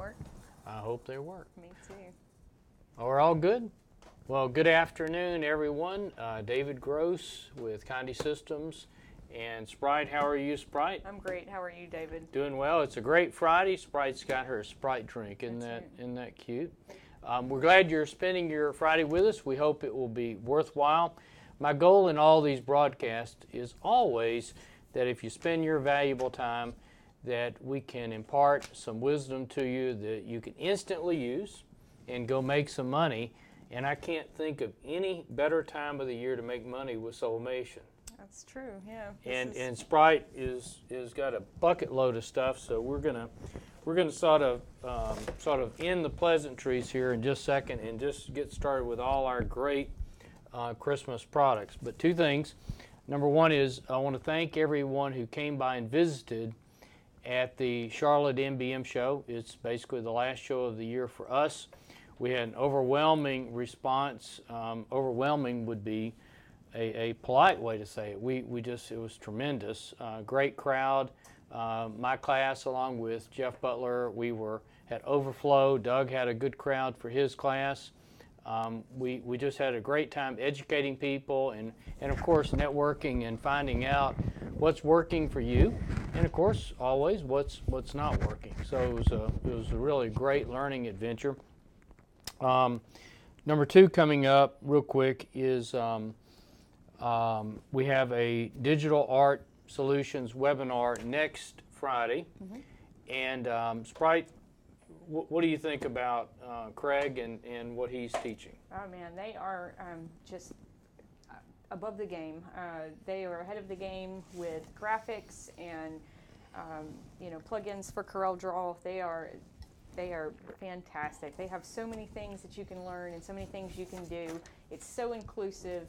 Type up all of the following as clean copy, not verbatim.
work. I hope they work. Me too. Oh, we're all good? Well, good afternoon, everyone. David Gross with Conde Systems and Sprite. How are you, Sprite? I'm great. How are you, David? Doing well. It's a great Friday. Sprite's got her Sprite drink. Isn't that cute? We're glad you're spending your Friday with us. We hope it will be worthwhile. My goal in all these broadcasts is always that if you spend your valuable time, that we can impart some wisdom to you that you can instantly use and go make some money. And I can't think of any better time of the year to make money with sublimation. That's true, yeah. And Sprite is got a bucket load of stuff, so we're gonna sort of end the pleasantries here in just a second and just get started with all our great Christmas products. But two things. Number one is I want to thank everyone who came by and visited at the Charlotte NBM show. It's basically the last show of the year for us. We had an overwhelming response. Overwhelming would be a polite way to say it. It was tremendous. Great crowd. My class, along with Jeff Butler, had overflow. Doug had a good crowd for his class. We just had a great time educating people and of course networking and finding out what's working for you, and of course always what's not working. So it was a really great learning adventure. Number two coming up real quick is we have a digital art solutions webinar next Friday. Mm-hmm. And Sprite, what do you think about Craig and what he's teaching? Oh man, they are just above the game. They are ahead of the game with graphics and plugins for CorelDRAW. They are fantastic. They have so many things that you can learn and so many things you can do. It's so inclusive.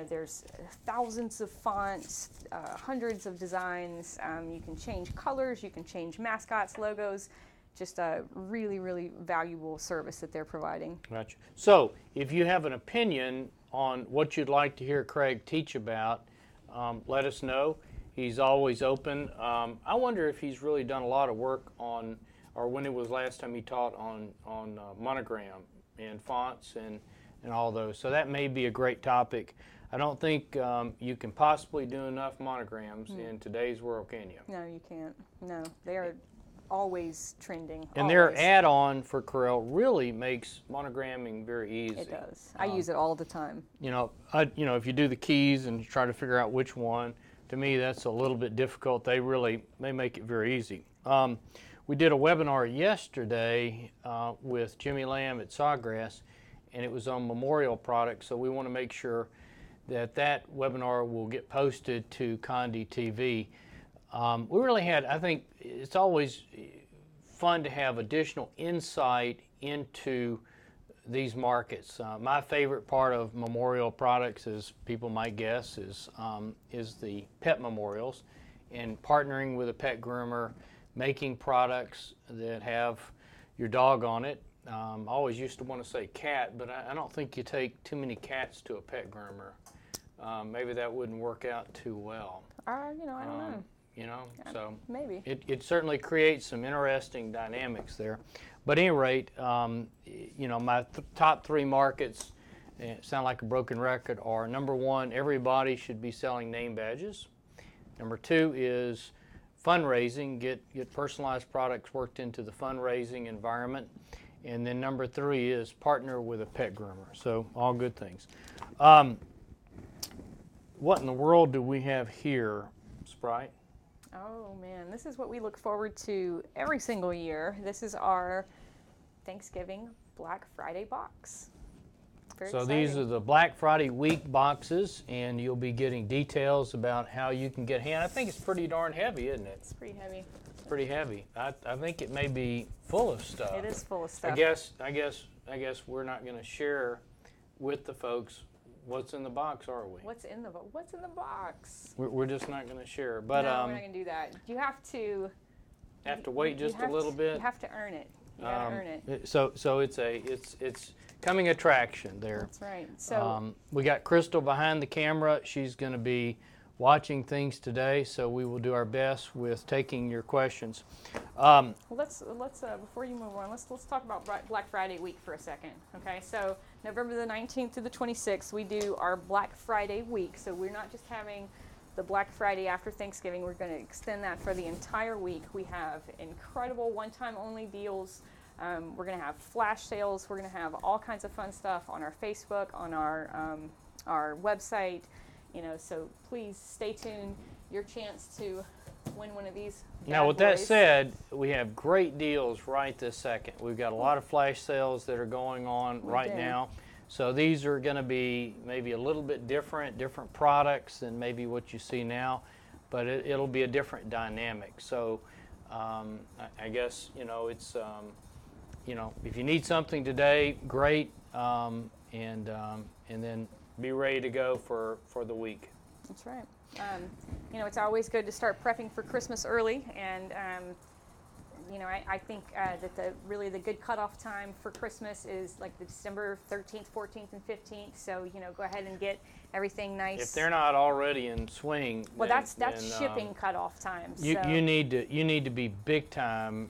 There's thousands of fonts, hundreds of designs. You can change colors, you can change mascots, logos. Just a really, really valuable service that they're providing. Gotcha. So if you have an opinion on what you'd like to hear Craig teach about, let us know. He's always open. I wonder if he's really done a lot of work on, or when it was last time he taught on monogram and fonts and all those. So that may be a great topic. I don't think you can possibly do enough monograms in today's world, can you? No, you can't. No, they are always trending. And their add-on for Corel really makes monogramming very easy. It does. I use it all the time. If you do the keys and try to figure out which one, to me that's a little bit difficult. They make it very easy. We did a webinar yesterday with Jimmy Lamb at Sawgrass, and it was on memorial products, so we want to make sure that webinar will get posted to Conde TV. We really had, I think it's always fun to have additional insight into these markets. My favorite part of memorial products, as people might guess, is the pet memorials and partnering with a pet groomer, making products that have your dog on it. I always used to want to say cat, but I don't think you take too many cats to a pet groomer. Maybe that wouldn't work out too well. I don't know. So maybe it certainly creates some interesting dynamics there. But at any rate, my top three markets, sound like a broken record, are number one, everybody should be selling name badges. Number two is fundraising, get personalized products worked into the fundraising environment. And then number three is partner with a pet groomer. So all good things. What in the world do we have here, Sprite? Oh man, this is what we look forward to every single year. This is our Thanksgiving Black Friday box. Very exciting. These are the Black Friday week boxes, and you'll be getting details about how you can get hand. I think it's pretty darn heavy, isn't it? It's pretty heavy. It's pretty heavy. I think it may be full of stuff. It is full of stuff. I guess we're not going to share with the folks what's in the box, are we? What's in the box? We're just not going to share. But no, we're not going to do that. You have to wait just a little bit. You have to earn it. You got to earn it. So it's coming attraction there. That's right. So we got Crystal behind the camera. She's going to be watching things today, so we will do our best with taking your questions. Well, let's before you move on, let's talk about Black Friday week for a second. Okay, so November the 19th through the 26th, we do our Black Friday week. So we're not just having the Black Friday after Thanksgiving. We're going to extend that for the entire week. We have incredible one-time only deals. We're going to have flash sales. We're going to have all kinds of fun stuff on our Facebook, on our website. You know, so please stay tuned. Your chance to win one of these. Now, with that said, we have great deals right this second. We've got a lot of flash sales that are going on right now. So these are going to be maybe a little bit different products than maybe what you see now, but it'll be a different dynamic. So I guess, you know, it's, you know, if you need something today, great, and then be ready to go for the week. That's right. You know, it's always good to start prepping for Christmas early, and you know, I think that the good cutoff time for Christmas is like the December 13th, 14th, and 15th. So, you know, go ahead and get everything nice. If they're not already in swing, well, that's shipping cutoff time. You need to be big time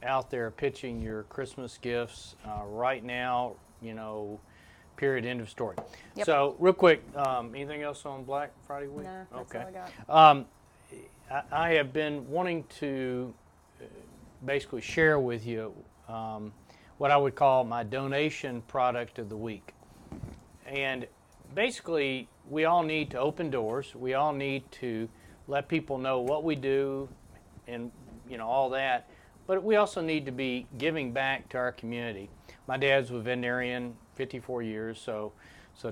out there pitching your Christmas gifts right now. You know. Period. End of story. Yep. So, real quick, anything else on Black Friday week? No, that's okay. all I got. I have been wanting to basically share with you what I would call my donation product of the week. And basically, we all need to open doors. We all need to let people know what we do and, you know, all that. But we also need to be giving back to our community. My dad's a veterinarian, 54 years, so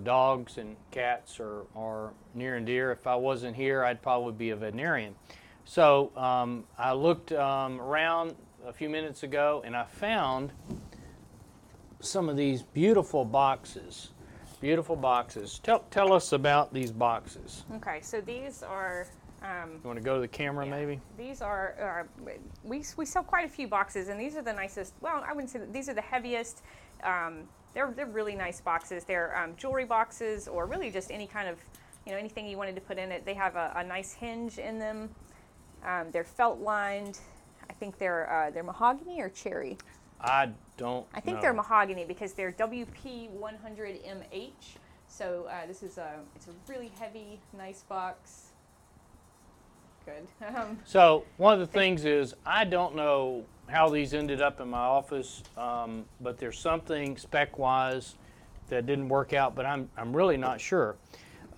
dogs and cats are near and dear. If I wasn't here, I'd probably be a veterinarian. So I looked around a few minutes ago, and I found some of these beautiful boxes. Beautiful boxes. Tell us about these boxes. Okay, so these are... you want to go to the camera, maybe? These are, we sell quite a few boxes, and these are the nicest. Well, I wouldn't say that these are the heaviest. They're really nice boxes. They're jewelry boxes, or really just any kind of, you know, anything you wanted to put in it. They have a nice hinge in them. They're felt lined. I think they're mahogany or cherry. I don't I think know. they're mahogany because they're WP100MH. So this is it's a really heavy, nice box. Good. So one of the things is I don't know how these ended up in my office, but there's something spec-wise that didn't work out, but I'm really not sure.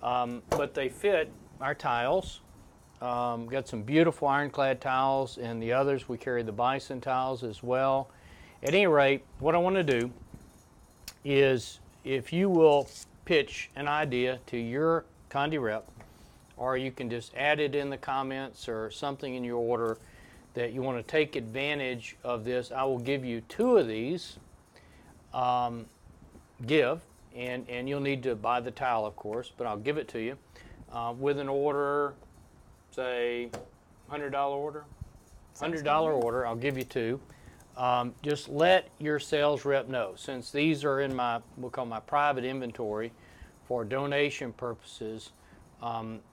But they fit our tiles. Got some beautiful ironclad tiles, and the others we carry the bison tiles as well. At any rate, what I want to do is if you will pitch an idea to your Conde rep, or you can just add it in the comments or something in your order that you want to take advantage of this. I will give you 2 of these, and you'll need to buy the tile, of course, but I'll give it to you with an order, say $100 order. $100 order, I'll give you 2. Just let your sales rep know, since these are in we'll call my private inventory for donation purposes.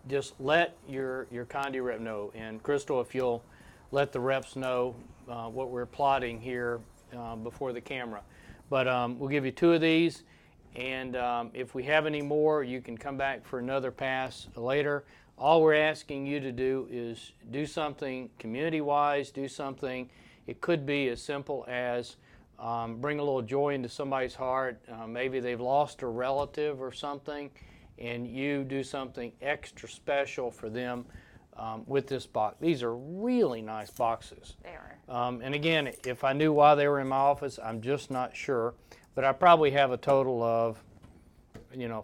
Just let your Conde rep know, and Crystal, if you'll let the reps know what we're plotting here before the camera. But we'll give you 2 of these, and if we have any more, you can come back for another pass later. All we're asking you to do is do something community-wise, do something. It could be as simple as bring a little joy into somebody's heart. Maybe they've lost a relative or something, and you do something extra special for them with this box. These are really nice boxes. They are. And again, if I knew why they were in my office, I'm just not sure. But I probably have a total of,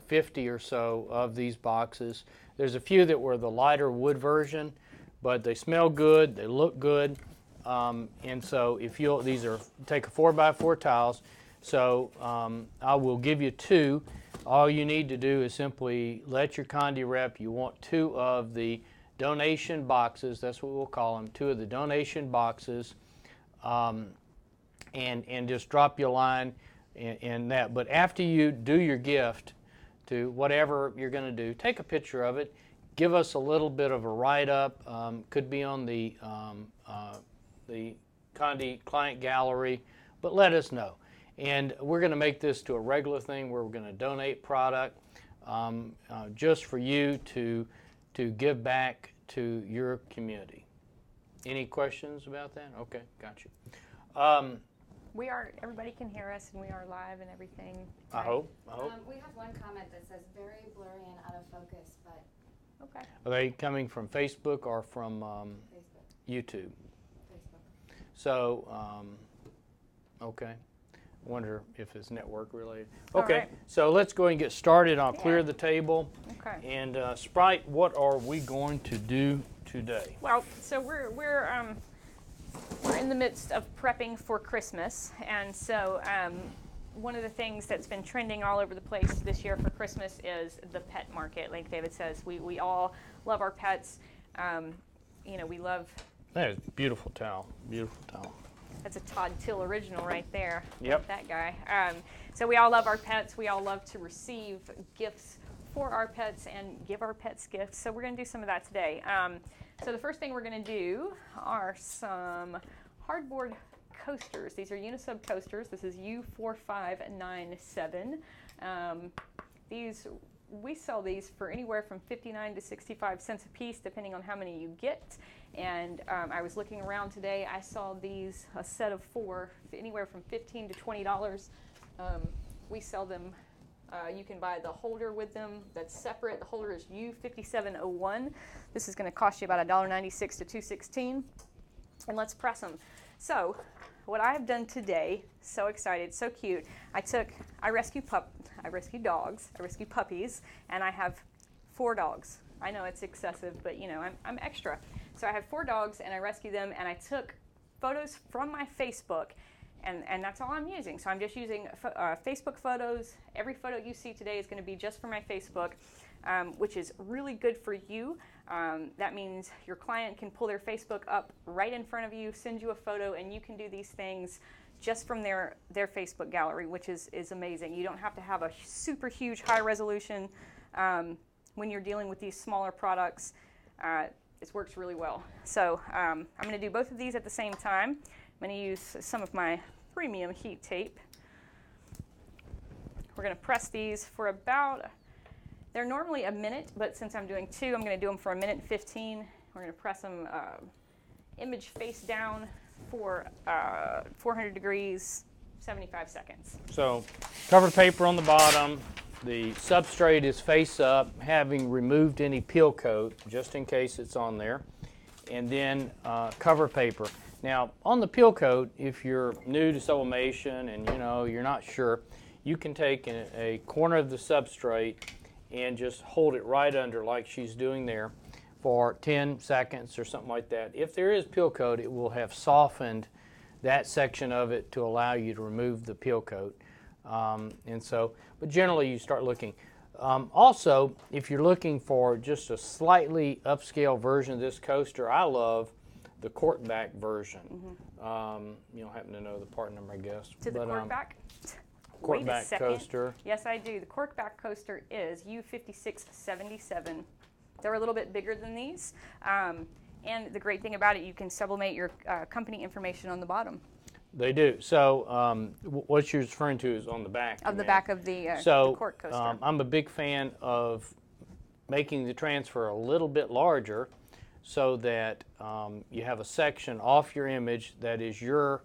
50 or so of these boxes. There's a few that were the lighter wood version, but they smell good, they look good. And so if these are, take a 4x4 tiles. So I will give you 2. All you need to do is simply let your Conde rep, you want 2 of the donation boxes, that's what we'll call them, 2 of the donation boxes, and just drop your line in that. But after you do your gift to whatever you're going to do, take a picture of it, give us a little bit of a write-up. Could be on the Conde client gallery, but let us know. And we're going to make this to a regular thing where we're going to donate product just for you to give back to your community. Any questions about that? Okay, got you. Everybody can hear us, and we are live and everything. I right? hope. We have one comment that says very blurry and out of focus, but Okay. Are they coming from Facebook or from Facebook. YouTube? Facebook. So, okay. Wonder if it's network related. All Okay, right. so let's go ahead and get started. I'll Yeah. clear the table. Okay. And Sprite, what are we going to do today? Well, so we're in the midst of prepping for Christmas, and so one of the things that's been trending all over the place this year for Christmas is the pet market. Like David says, we all love our pets. You know, we love. That is beautiful towel. Beautiful towel. That's a Todd Till original right there. Yep. That guy. So we all love our pets. We all love to receive gifts for our pets and give our pets gifts. So we're going to do some of that today. So the first thing we're going to do are some hardboard coasters. These are Unisub coasters. This is U4597. We sell these for anywhere from 59 to 65 cents a piece, depending on how many you get. And I was looking around today. I saw these, a set of 4, anywhere from $15 to $20. We sell them. You can buy the holder with them. That's separate. The holder is U5701. This is going to cost you about $1.96 to $2.16. And let's press them. So, what I have done today, so excited, so cute. I rescue dogs, I rescue puppies, and I have 4 dogs. I know it's excessive, but you know, I'm extra. So I have 4 dogs, and I rescue them, and I took photos from my Facebook, and that's all I'm using. So I'm just using Facebook photos. Every photo you see today is going to be just for my Facebook, which is really good for you. That means your client can pull their Facebook up right in front of you, send you a photo, and you can do these things just from their Facebook gallery, which is amazing. You don't have to have a super huge high resolution when you're dealing with these smaller products. It works really well. So I'm going to do both of these at the same time. I'm going to use some of my premium heat tape. We're going to press these for about, they're normally a minute, but since I'm doing 2, I'm going to do them for 1:15. We're going to press them image face down for 400 degrees, 75 seconds. So, cover paper on the bottom. The substrate is face up, having removed any peel coat, just in case it's on there. And then cover paper. Now, on the peel coat, if you're new to sublimation and you're not sure, you can take a corner of the substrate and just hold it right under like she's doing there for 10 seconds or something like that. If there is peel coat, it will have softened that section of it to allow you to remove the peel coat. But generally you start looking. Also, if you're looking for just a slightly upscale version of this coaster, I love the cork back version. Mm-hmm. You don't happen to know the part number, I guess. To the cork back? Cork Wait a back second. coaster. Yes, I do. The cork back coaster is U5677. They're a little bit bigger than these. And the great thing about it, you can sublimate your company information on the bottom. They do. So what you're referring to is on the back. Of the back of the cork coaster. I'm a big fan of making the transfer a little bit larger so that you have a section off your image that is your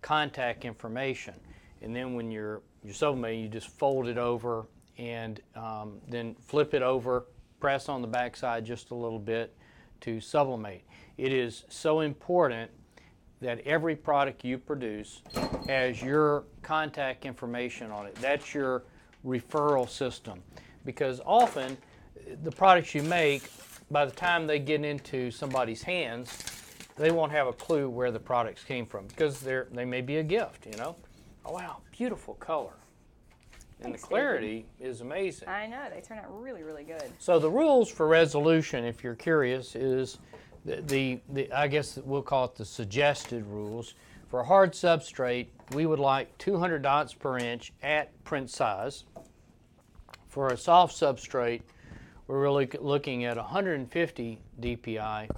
contact information. And then when you're sublimating, you just fold it over and then flip it over, press on the back side just a little bit to sublimate. It is so important that every product you produce has your contact information on it. That's your referral system. Because often the products you make, by the time they get into somebody's hands, they won't have a clue where the products came from because they may be a gift, Oh wow, beautiful color. And Thanks, the clarity is amazing. I know, they turn out really, really good. So the rules for resolution, if you're curious, is the I guess we'll call it the suggested rules. For a hard substrate, we would like 200 dots per inch at print size. For a soft substrate, we're really looking at 150 DPI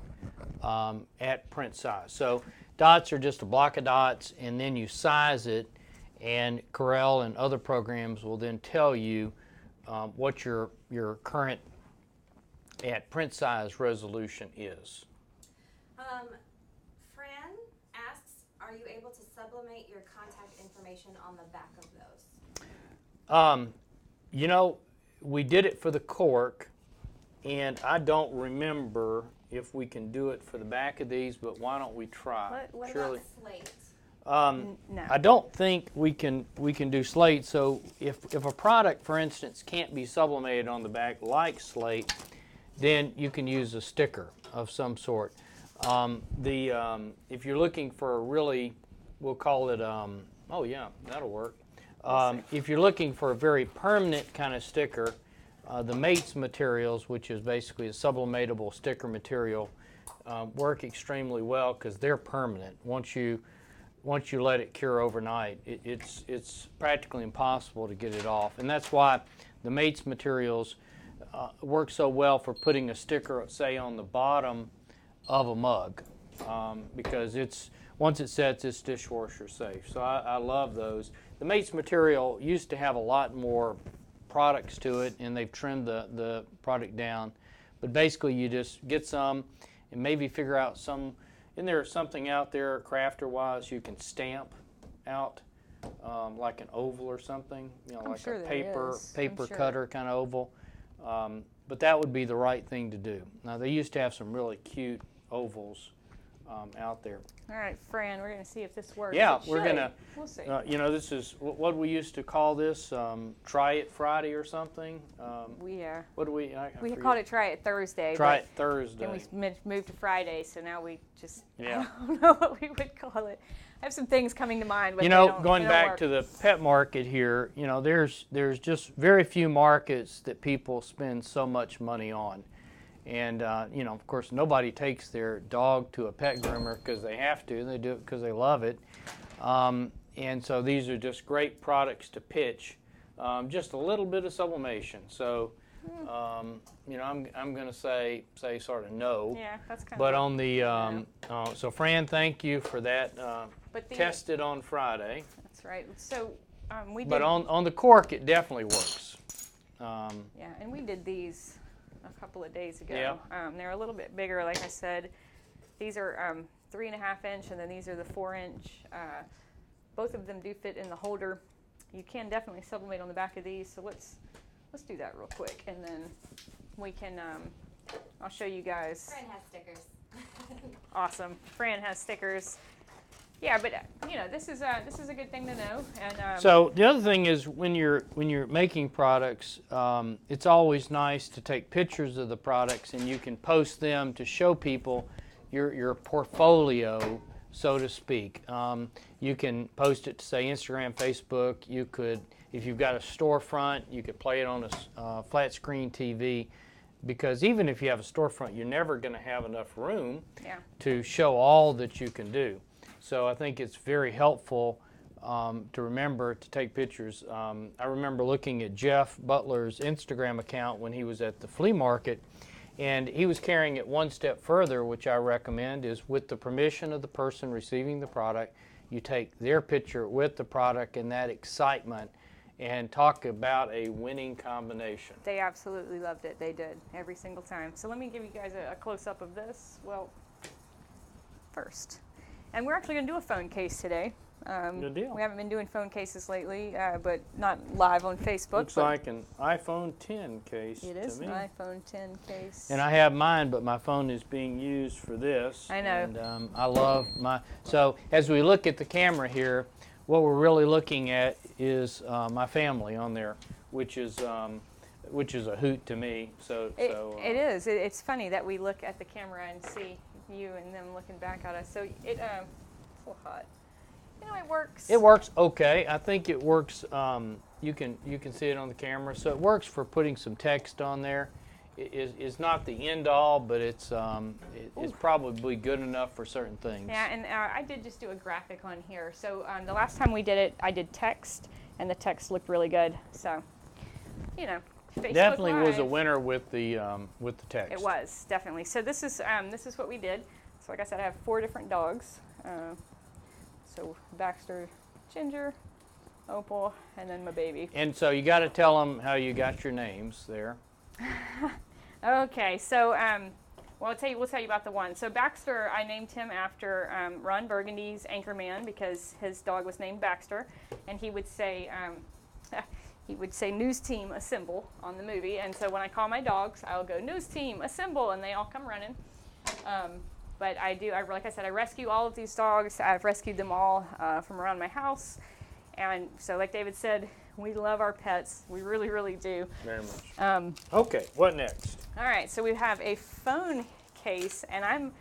at print size. So dots are just a block of dots, and then you size it, and Corel and other programs will then tell you what your current at print size resolution is. Fran asks, are you able to sublimate your contact information on the back of those? You know, we did it for the cork, and I don't remember if we can do it for the back of these, but why don't we try? What Surely. about slate? No. I don't think we can do slate. So if a product, for instance, can't be sublimated on the back like slate, then you can use a sticker of some sort. If you're looking for a really, we'll call it, oh yeah, that'll work. If you're looking for a very permanent kind of sticker, the Mates materials, which is basically a sublimatable sticker material, work extremely well because they're permanent. Once you let it cure overnight, it's practically impossible to get it off. And that's why the Mates materials work so well for putting a sticker, say, on the bottom of a mug, because once it sets, it's dishwasher safe. So I love those. The Mates material used to have a lot more products to it, and they've trimmed the product down. But basically, you just get some and maybe figure out some. Isn't there something out there, crafter-wise, you can stamp out, like an oval or something? You know, I'm like sure a there is. paper I'm sure. cutter kind of oval. But that would be the right thing to do. Now, they used to have some really cute ovals out there. All right, Fran, we're going to see if this works. Yeah, It we're should. going to, We'll see. you know, this is what we used to call this, Try It Friday or something. What do we, I We forget. called it Try It Thursday. Try but It Thursday. then we moved to Friday, so now we just, Yeah. I don't know what we would call it. I have some things coming to mind, but You they know, don't- going they don't back work. to the pet market here, you know, there's just very few markets that people spend so much money on. And, you know, of course, nobody takes their dog to a pet groomer because they have to. They do it because they love it. And so these are just great products to pitch. Just a little bit of sublimation. So, you know, I'm going to say sort of no. Yeah, that's kind But of. on the, so Fran, thank you for that. But the- Tested on Friday. That's right. So we did. But on the cork, it definitely works. Yeah, and we did these a couple of days ago. Yeah. They're a little bit bigger, like I said. These are 3.5 inch, and then these are the 4 inch. Both of them do fit in the holder. You can definitely sublimate on the back of these. So let's do that real quick, and then we can. I'll show you guys. Fran has stickers. Awesome. Fran has stickers. Yeah, but you know, this is a good thing to know. And So the other thing is when you're making products, it's always nice to take pictures of the products, and you can post them to show people your portfolio, so to speak. You can post it to, say, Instagram, Facebook. You could, if you've got a storefront, you could play it on a flat screen TV, because even if you have a storefront, you're never going to have enough room yeah. to show all that you can do. So I think it's very helpful to remember to take pictures. I remember looking at Jeff Butler's Instagram account when he was at the flea market, and he was carrying it one step further, which I recommend, is with the permission of the person receiving the product, you take their picture with the product and that excitement, and talk about a winning combination. They absolutely loved it. They did, every single time. So let me give you guys a close-up of this. Well, first. And we're actually going to do a phone case today. Good deal. We haven't been doing phone cases lately, but not live on Facebook. Looks but like an iPhone 10 case it to is me. an iPhone 10 case. And I have mine, but my phone is being used for this. I know. And I love my. So as we look at the camera here, what we're really looking at is my family on there, which is a hoot to me. It is. It's funny that we look at the camera and see you and them looking back at us. So it's a little hot. You know, it works. It works okay. I think it works. You can see it on the camera, so it works for putting some text on there. It's not the end all, but it's probably good enough for certain things. Yeah, and I did just do a graphic on here. So the last time we did it, I did text, and the text looked really good. So, you know, Facebook Definitely was a Live. winner with the text. It was, definitely. So this is what we did. So like I said, I have 4 different dogs. So Baxter, Ginger, Opal, and then my baby. And so you got to tell them how you got your names there. Okay, so well, we'll tell you about the one. So Baxter, I named him after Ron Burgundy's Anchorman because his dog was named Baxter, and he would say "News Team Assemble" on the movie. And so when I call my dogs, I'll go "News Team Assemble," and they all come running. But like I said, I rescue all of these dogs. I've rescued them all from around my house. And so like David said, we love our pets. We really, really do. Very much. Okay, what next? All right, so we have a phone case, and I'm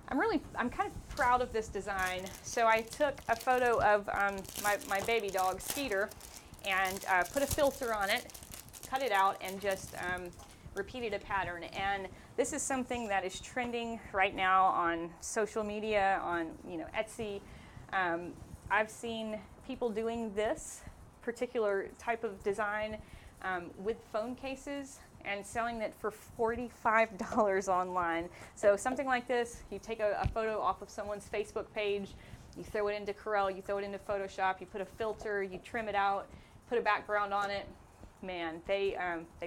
kind of proud of this design. So I took a photo of my baby dog, Skeeter, and put a filter on it, cut it out, and just repeated a pattern. And this is something that is trending right now on social media, on Etsy. I've seen people doing this particular type of design with phone cases and selling it for $45 online. So something like this, you take a photo off of someone's Facebook page, you throw it into Corel, you throw it into Photoshop, you put a filter, you trim it out, put a background on it. Man, they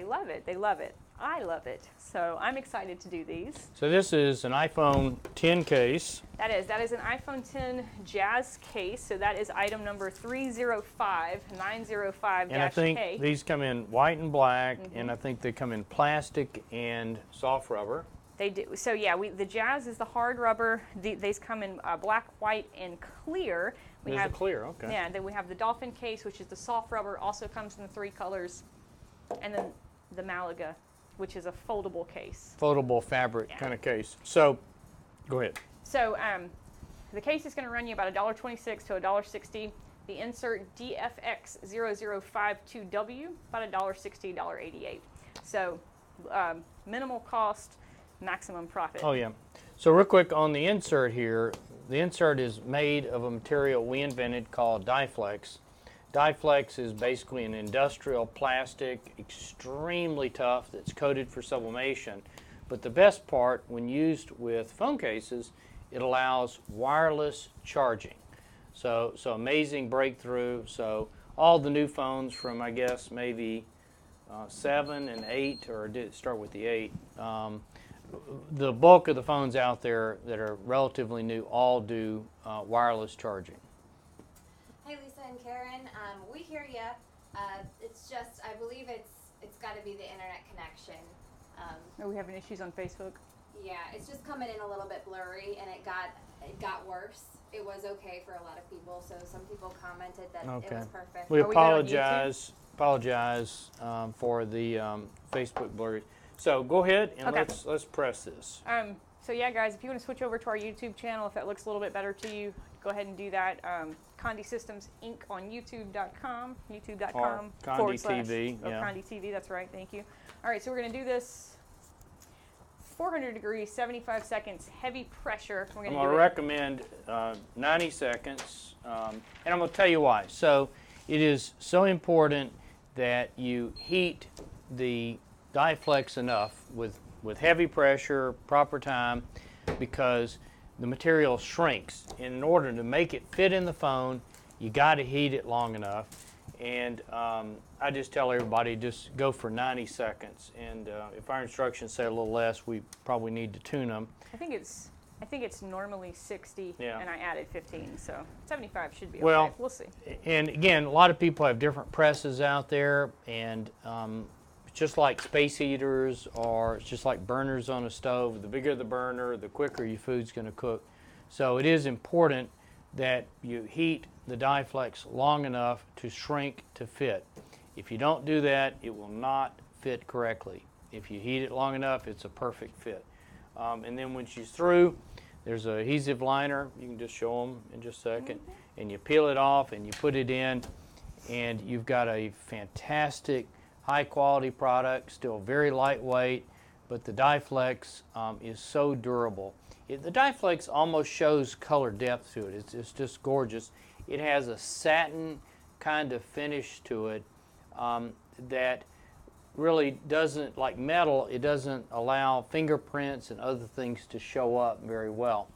love it. They love it. I love it. So I'm excited to do these. So this is an iPhone 10 case. That is an iPhone 10 Jazz case. So that is item number 305905-K. And I think these come in white and black, and I think they come in plastic and soft rubber. They do. So yeah, the Jazz is the hard rubber. These come in black, white, and clear. There's the clear, okay. Yeah, then we have the Dolphin case, which is the soft rubber, also comes in the 3 colors. And then the Malaga, which is a foldable case. Foldable fabric kind of case. So, go ahead. So the case is going to run you about $1.26 to $1.60. The insert DFX0052W, about $1.60, $1.88. So minimal cost, maximum profit. Oh yeah. So real quick on the insert here, the insert is made of a material we invented called DyeFlex. DyeFlex is basically an industrial plastic, extremely tough, that's coated for sublimation. But the best part, when used with phone cases, it allows wireless charging. So amazing breakthrough. So all the new phones from, I guess, maybe 7 and 8, or did it start with the 8? The bulk of the phones out there that are relatively new all do wireless charging. Hey Lisa and Karen, we hear you. It's just, I believe it's got to be the internet connection. Are we having issues on Facebook? Yeah, it's just coming in a little bit blurry, and it got worse. It was okay for a lot of people, so some people commented that it was perfect. We Are we good on apologize for the Facebook blurry. So go ahead and Okay. let's press this. So yeah, guys, if you want to switch over to our YouTube channel, if that looks a little bit better to you, go ahead and do that. Conde Systems Inc. on YouTube.com, youtube.com Conde / TV, yeah. Conde TV, that's right, thank you. All right, so we're going to do this 400 degrees, 75 seconds, heavy pressure. We're I'm going going to to recommend 90 seconds, and I'm going to tell you why. So it is so important that you heat the DyeFlex enough with heavy pressure, proper time, because the material shrinks. And in order to make it fit in the phone, you got to heat it long enough. And I just tell everybody, just go for 90 seconds. And if our instructions say a little less, we probably need to tune them. I think it's normally 60, Yeah. and I added 15, so 75 should be okay. Well, We'll see. And again, a lot of people have different presses out there, and it's just like space heaters, or it's just like burners on a stove. The bigger the burner, the quicker your food's going to cook. So it is important that you heat the DyeFlex long enough to shrink to fit. If you don't do that, it will not fit correctly. If you heat it long enough, it's a perfect fit. And then when she's through, there's an adhesive liner. You can just show them in just a second. And you peel it off and you put it in, and you've got a fantastic high quality product, still very lightweight, but the DyeFlex is so durable. The DyeFlex almost shows color depth to it. It's just gorgeous. It has a satin kind of finish to it that really doesn't, like metal, it doesn't allow fingerprints and other things to show up very well.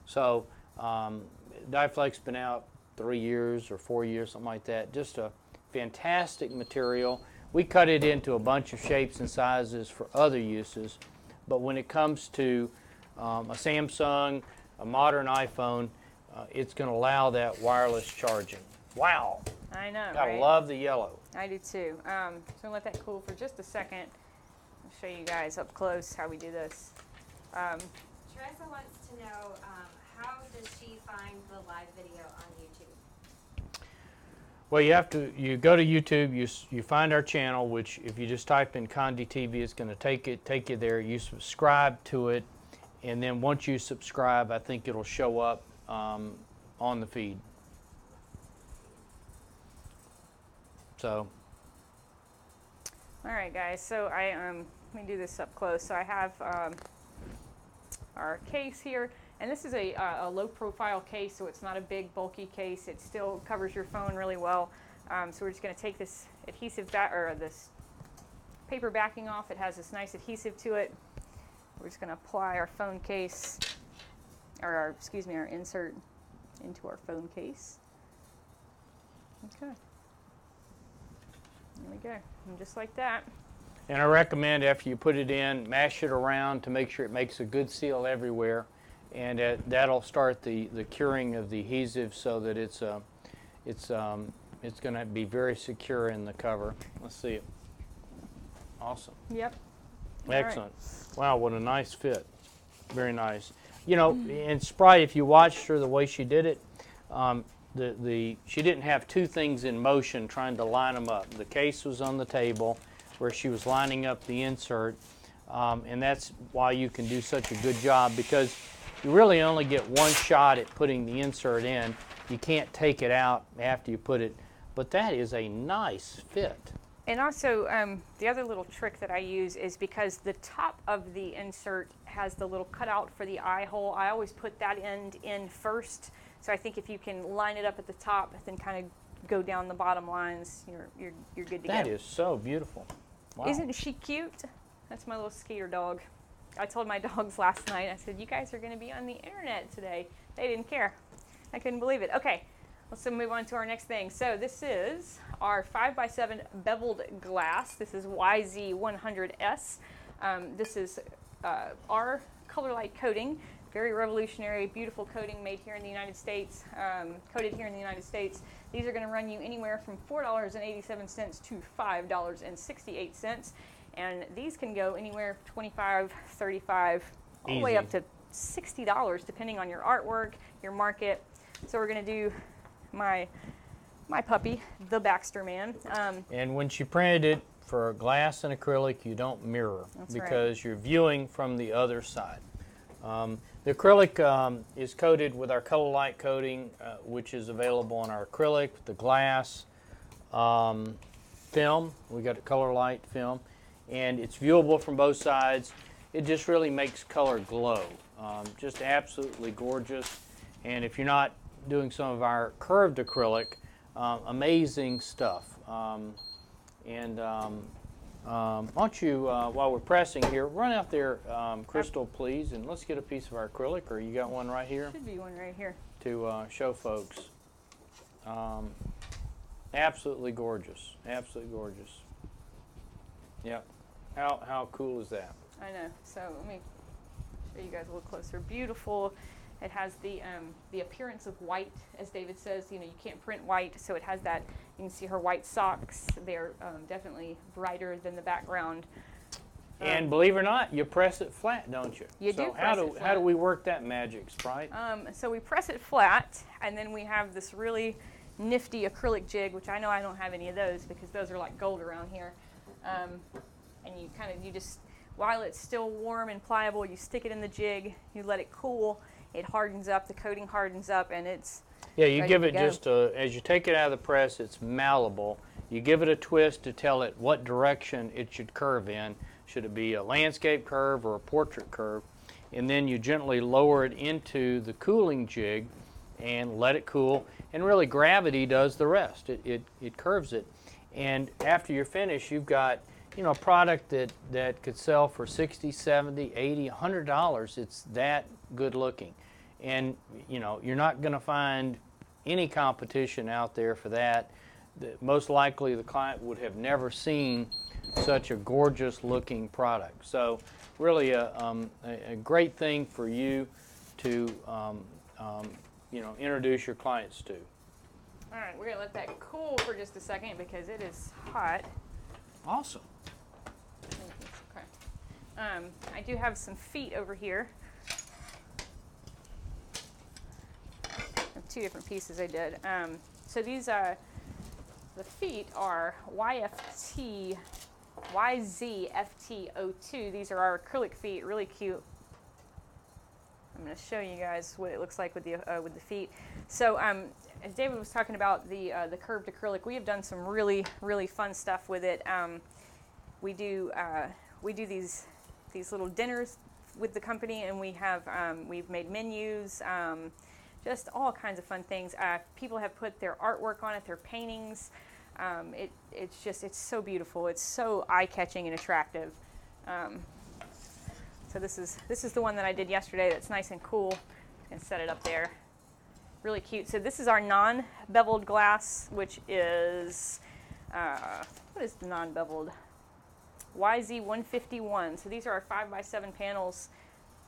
So DyeFlex's been out 3 years or 4 years, something like that. Just a fantastic material. We cut it into a bunch of shapes and sizes for other uses, but when it comes to a Samsung, a modern iPhone, it's going to allow that wireless charging. Wow! I know, Gotta right? love the yellow. I do too. So I'm gonna let that cool for just a second. I'll show you guys up close how we do this. Teresa wants to know, how does she find the live video on YouTube? Well, you go to YouTube, you find our channel, which if you just type in Conde TV, it's going to take you there. You subscribe to it, and then once you subscribe, I think it'll show up on the feed. So. All right, guys. So let me do this up close. So I have our case here, and this is a low-profile case, so it's not a big, bulky case. It still covers your phone really well. So we're just going to take this adhesive this paper backing off. It has this nice adhesive to it. We're just going to apply our phone case, or our insert into our phone case. Okay. There we go, and just like that. And I recommend after you put it in, mash it around to make sure it makes a good seal everywhere, and that'll start the curing of the adhesive so that it's going to be very secure in the cover. Let's see it. Awesome. Yep. Excellent. Wow, what a nice fit. Very nice. You know, in Sprite, if you watched her the way she did it, she didn't have two things in motion trying to line them up. The case was on the table where she was lining up the insert, and that's why you can do such a good job, because you really only get one shot at putting the insert in. You can't take it out after you put it, but that is a nice fit. And also, the other little trick that I use is because the top of the insert has the little cutout for the eye hole, I always put that end in first. So I think if you can line it up at the top, then kind of go down the bottom lines, you're good to go. That is so beautiful. Wow. Isn't she cute? That's my little Skeeter dog. I told my dogs last night, I said, you guys are going to be on the internet today. They didn't care. I couldn't believe it. Okay, let's move on to our next thing. So this is our 5x7 beveled glass. This is YZ100S. This is our color light coating. Very revolutionary, beautiful coating made here in the United States, coated here in the United States. These are going to run you anywhere from $4.87 to $5.68. And these can go anywhere from $25, $35, all the way up to $60, depending on your artwork, your market. So we're going to do my puppy, the Baxter Man. And when she printed it for glass and acrylic, you don't mirror. That's because right. You're viewing from the other side. The acrylic is coated with our color light coating, which is available on our acrylic, the glass film. We got a color light film, and it's viewable from both sides. It just really makes color glow. Just absolutely gorgeous. And if you're not doing some of our curved acrylic, amazing stuff. Why don't you, while we're pressing here, run out there, Crystal, please, and let's get a piece of our acrylic, or you got one right here? Should be one right here. To show folks. Absolutely gorgeous. Absolutely gorgeous. Yep. How cool is that? I know. So let me show you guys a little closer. Beautiful. It has the appearance of white, as David says. You know, you can't print white, so it has that. You can see her white socks. They're definitely brighter than the background. And believe it or not, you press it flat, don't you? You do press it flat. How do we work that magic, Sprite? So we press it flat, and then we have this really nifty acrylic jig, which I know I don't have any of those because those are like gold around here. And you just, while it's still warm and pliable, you stick it in the jig, you let it cool, it hardens up, the coating hardens up, and it's you give it go. just as you take it out of the press, it's malleable. You give it a twist to tell it what direction it should curve in. Should it be a landscape curve or a portrait curve? And then you gently lower it into the cooling jig and let it cool. And really gravity does the rest. It curves it. And after you're finished, you've got you know, a product that could sell for $60, $70, $80, $100. It's that good looking. And, you know, you're not going to find any competition out there for that. Most likely the client would have never seen such a gorgeous looking product. So really a great thing for you to you know, introduce your clients to. All right, we're going to let that cool for just a second because it is hot. Awesome. Okay. I do have some feet over here. I have two different pieces I did. So these the feet are YZFT02. These are our acrylic feet, really cute. I'm going to show you guys what it looks like with the feet. So as David was talking about the curved acrylic, we have done some really fun stuff with it. We do these little dinners with the company, and we've made menus, just all kinds of fun things. People have put their artwork on it, their paintings. It's so beautiful. It's so eye-catching and attractive. So this is the one that I did yesterday. That's nice and cool. I'm gonna set it up there. Really cute. So this is our non-beveled glass, which is what is the non-beveled? YZ151. So these are our 5x7 panels.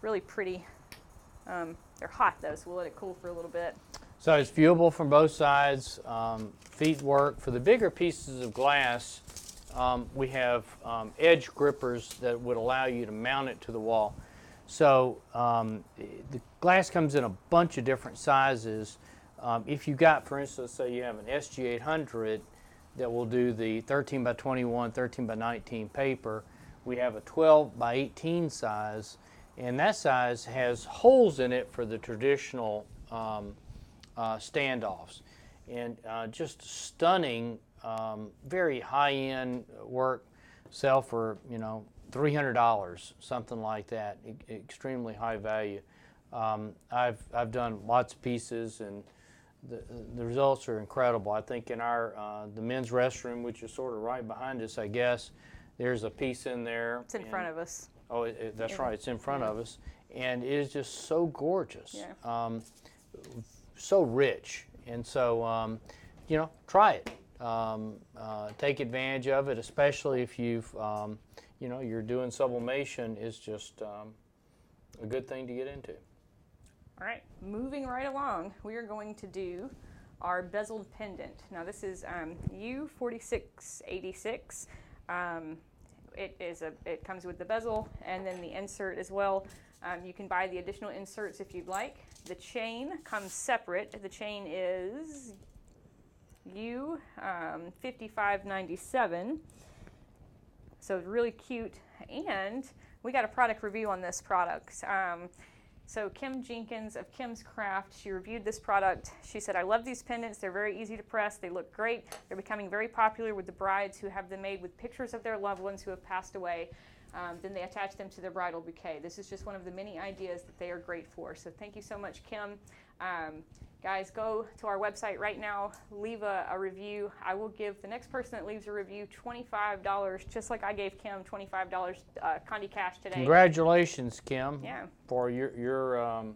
Really pretty. They're hot though, so we'll let it cool for a little bit. So it's viewable from both sides. Feet work. For the bigger pieces of glass, we have edge grippers that would allow you to mount it to the wall. So the glass comes in a bunch of different sizes. If you got, for instance, say you have an SG800 that will do the 13 by 21, 13 by 19 paper, we have a 12 by 18 size, and that size has holes in it for the traditional standoffs. And just stunning, very high-end work, sell for, you know, $300, something like that. Extremely high value. I've done lots of pieces, and the results are incredible. I think in our the men's restroom, which is sort of right behind us, I guess, there's a piece in there. It's in front of us. Oh, that's right. It's in front of us, and it is just so gorgeous. Yeah. So rich, and so you know, try it. Take advantage of it, especially if you've you know, you're doing sublimation is just a good thing to get into. All right, moving right along, we are going to do our bezeled pendant. Now this is U4686. It comes with the bezel and then the insert as well. You can buy the additional inserts if you'd like. The chain comes separate. The chain is U5597. So really cute, and we got a product review on this product. So Kim Jenkins of Kim's Craft, she reviewed this product. She said, I love these pendants. They're very easy to press. They look great. They're becoming very popular with the brides who have them made with pictures of their loved ones who have passed away. Then they attach them to their bridal bouquet. This is just one of the many ideas that they are great for. So thank you so much, Kim. Guys, go to our website right now, leave a review. I will give the next person that leaves a review $25, just like I gave Kim $25 Conde cash today. Congratulations, Kim, Yeah. for your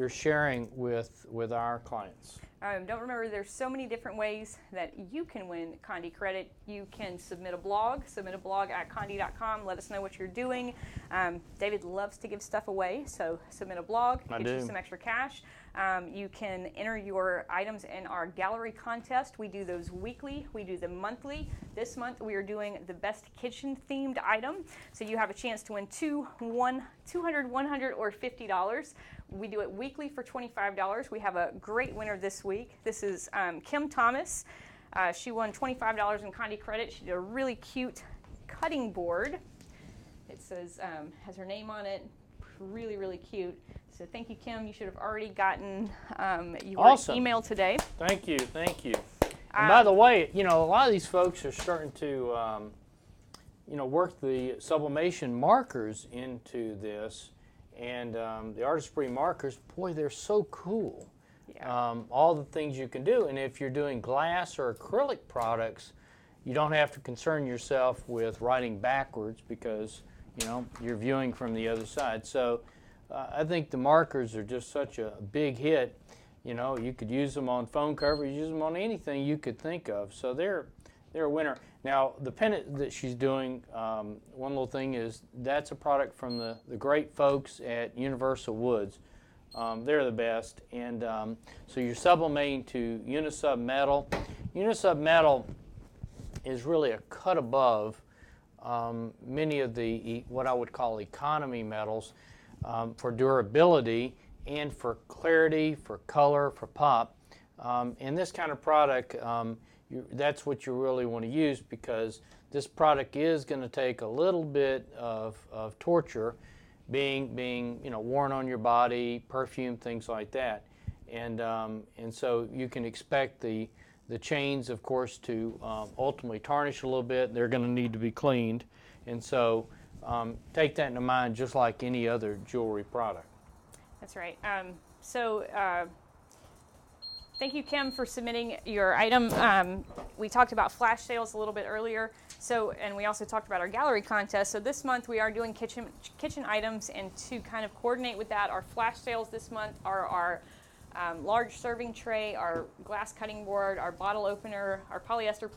sharing with our clients. Don't remember, there's so many different ways that you can win Conde credit. You can submit a blog at conde.com. Let us know what you're doing. David loves to give stuff away, so submit a blog, get you some extra cash. You can enter your items in our gallery contest. We do those weekly. We do them monthly. This month we are doing the best kitchen themed item. So you have a chance to win $200, $100, or $50. We do it weekly for $25. We have a great winner this week. This is Kim Thomas. She won $25 in Conde credit. She did a really cute cutting board. It says, has her name on it. Really, really cute. So thank you, Kim. You should have already gotten your email today. Thank you, thank you. And by the way, you know, a lot of these folks are starting to, you know, work the sublimation markers into this, and the artistry markers. Boy, they're so cool. Yeah. All the things you can do, and if you're doing glass or acrylic products, you don't have to concern yourself with writing backwards because, you know, you're viewing from the other side. So I think the markers are just such a big hit. You know, you could use them on phone covers, use them on anything you could think of. So they're a winner. Now, the pendant that she's doing, one little thing is that's a product from the great folks at Universal Woods. They're the best. And so you're sublimating to Unisub metal. Unisub metal is really a cut above many of the what I would call economy metals for durability and for clarity, for color, for pop. And this kind of product, that's what you really want to use, because this product is going to take a little bit of torture, being you know, worn on your body, perfume, things like that. And so you can expect the chains, of course, to ultimately tarnish a little bit. They're going to need to be cleaned. And so take that into mind, just like any other jewelry product. That's right. Thank you, Kim, for submitting your item. We talked about flash sales a little bit earlier, and we also talked about our gallery contest. So this month we are doing kitchen items, and to kind of coordinate with that, our flash sales this month are our large serving tray, our glass cutting board, our bottle opener, our polyester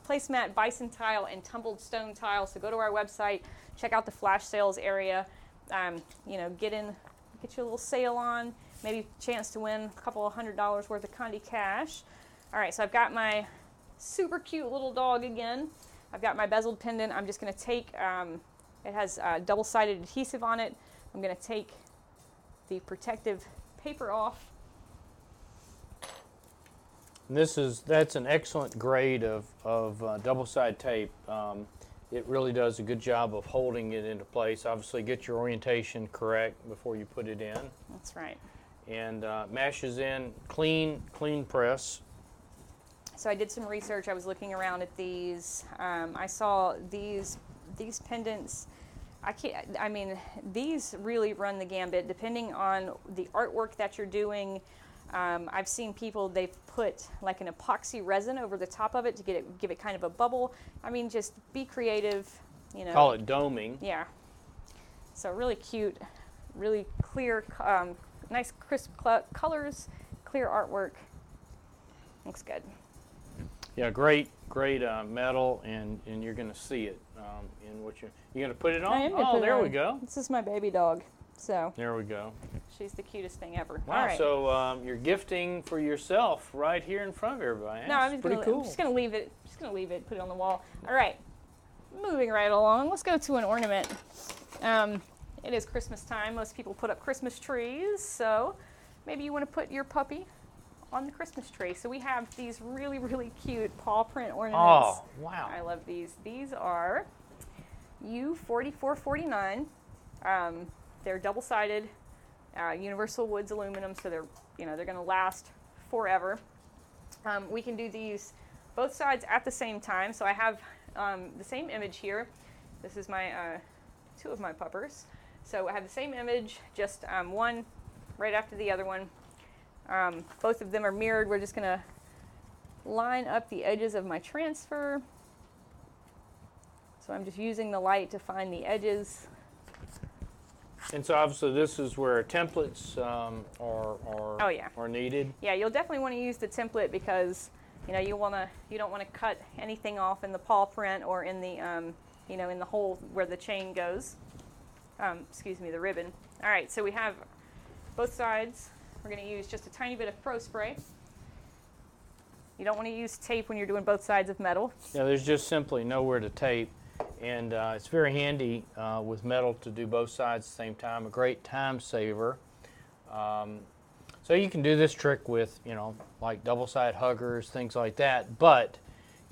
placemat, bison tile, and tumbled stone tile. So go to our website, check out the flash sales area. You know, get you a little sale on. Maybe a chance to win a couple of $100 worth of Conde cash. All right, so I've got my super cute little dog again. I've got my bezeled pendant. I'm just going to take, it has double-sided adhesive on it. I'm going to take the protective paper off. And that's an excellent grade of double-sided tape. It really does a good job of holding it into place. Obviously, get your orientation correct before you put it in. That's right. And meshes in clean press. So I did some research. I was looking around at these. I saw these pendants. I mean, these really run the gambit depending on the artwork that you're doing. I've seen people, they've put like an epoxy resin over the top of it to give it kind of a bubble. I mean, just be creative, you know. Call it doming. Yeah. So really cute, really clear, nice crisp colors, clear artwork. Looks good. Yeah, great metal, and you're going to see it in what you're going to put it on. Oh, there we go. This is my baby dog. So there we go. She's the cutest thing ever. Wow. All right. So you're gifting for yourself right here in front of everybody. No, I'm just gonna leave it. Put it on the wall. All right. Moving right along. Let's go to an ornament. It is Christmas time. Most people put up Christmas trees, so maybe you want to put your puppy on the Christmas tree. So we have these really, really cute paw print ornaments. Oh, wow. I love these. These are U4449. They're double-sided Universal Woods aluminum, so they're going to last forever. We can do these both sides at the same time. So I have the same image here. This is my two of my puppers. So I have the same image, just one right after the other one. Both of them are mirrored. We're just going to line up the edges of my transfer. So I'm just using the light to find the edges. And so obviously this is where templates are needed. Yeah, you'll definitely want to use the template because you don't want to cut anything off in the paw print or in the in the hole where the chain goes. Excuse me, the ribbon. All right, so we have both sides. We're going to use just a tiny bit of Pro Spray. You don't want to use tape when you're doing both sides of metal. Yeah, there's just simply nowhere to tape. And it's very handy with metal to do both sides at the same time. A great time saver. So you can do this trick with, like double-sided huggers, things like that. But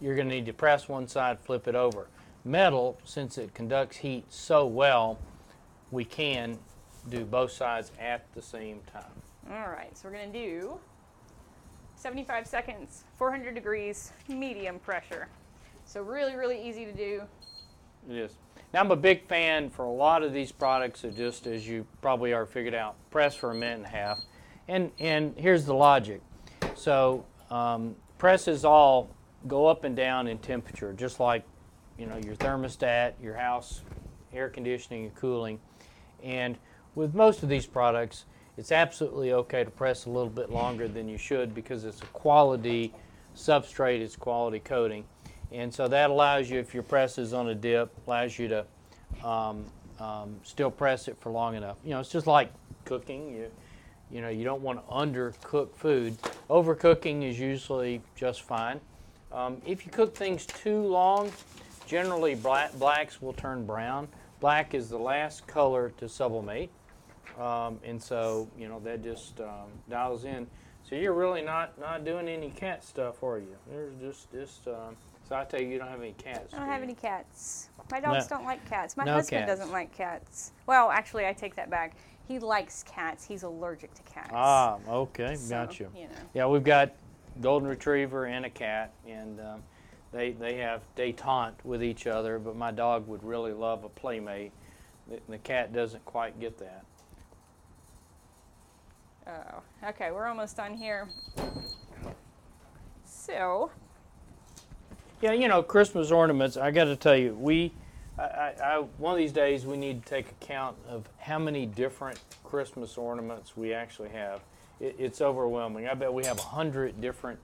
you're going to need to press one side, flip it over. Metal, since it conducts heat so well, we can do both sides at the same time. All right, so we're going to do 75 seconds, 400 degrees, medium pressure. So really, really easy to do. It is. Now I'm a big fan for a lot of these products of just, as you probably already figured out, press for a minute and a half. And here's the logic. So press is all go up and down in temperature, just like, you know, your thermostat, your house air conditioning and cooling. And with most of these products, it's absolutely okay to press a little bit longer than you should because it's a quality substrate, it's quality coating. And so that allows you, if your press is on a dip, allows you to still press it for long enough. You know, it's just like cooking. You know, you don't want to undercook food. Overcooking is usually just fine. If you cook things too long, generally blacks will turn brown. Black is the last color to sublimate. And so, you know, that just dials in. So you're really not doing any cat stuff, are you? There's just so I tell you don't have any cats. I don't have any cats. My dogs don't like cats. My No husband cats. doesn't like cats. Well, actually, I take that back. He likes cats. He's allergic to cats. Ah, okay, So, gotcha. you know. Yeah, we've got golden retriever and a cat, and they have détente with each other. But my dog would really love a playmate. The cat doesn't quite get that. Oh, okay, we're almost done here. So, Yeah, you know, Christmas ornaments, I got to tell you, one of these days we need to take account of how many different Christmas ornaments we actually have. It's overwhelming. I bet we have 100 different